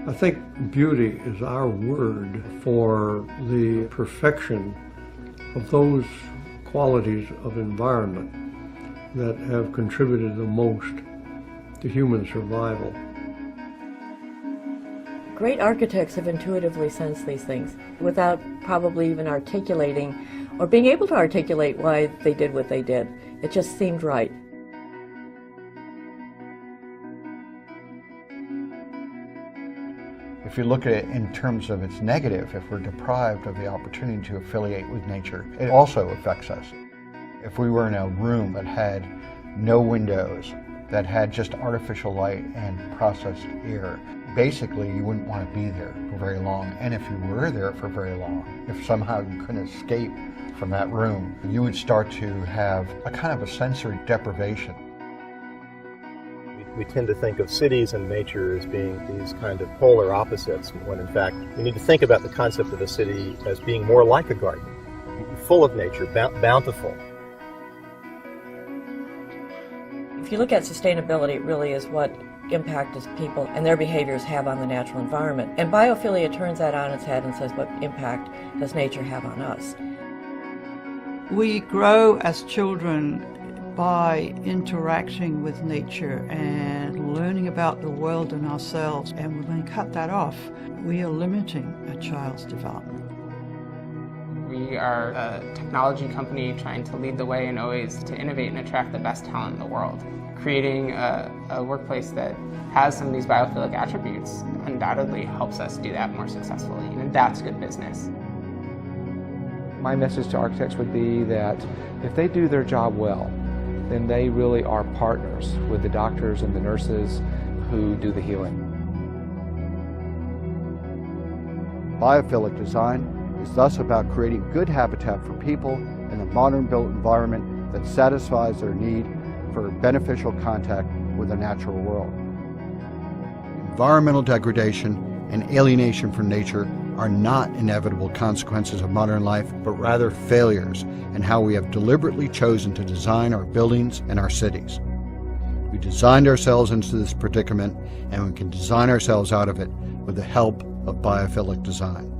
I think beauty is our word for the perfection of those qualities of environment that have contributed the most to human survival. Great architects have intuitively sensed these things without probably even articulating or being able to articulate why they did what they did. It just seemed right. If you look at it in terms of its negative, if we're deprived of the opportunity to affiliate with nature, it also affects us. If we were in a room that had no windows, that had just artificial light and processed air, basically you wouldn't want to be there for very long. And if you were there for very long, if somehow you couldn't escape from that room, you would start to have a kind of a sensory deprivation. We tend to think of cities and nature as being these kind of polar opposites, when in fact we need to think about the concept of a city as being more like a garden, full of nature, bountiful. If you look at sustainability, it really is what impact does people and their behaviors have on the natural environment. And biophilia turns that on its head and says, what impact does nature have on us? We grow as children by interacting with nature and learning about the world and ourselves, and when we cut that off, we are limiting a child's development. We are a technology company trying to lead the way and always to innovate and attract the best talent in the world. Creating a workplace that has some of these biophilic attributes undoubtedly helps us do that more successfully, and that's good business. My message to architects would be that if they do their job well, then they really are partners with the doctors and the nurses who do the healing. Biophilic design is thus about creating good habitat for people in a modern built environment that satisfies their need for beneficial contact with the natural world. Environmental degradation and alienation from nature are not inevitable consequences of modern life, but rather failures in how we have deliberately chosen to design our buildings and our cities. We designed ourselves into this predicament, and we can design ourselves out of it with the help of biophilic design.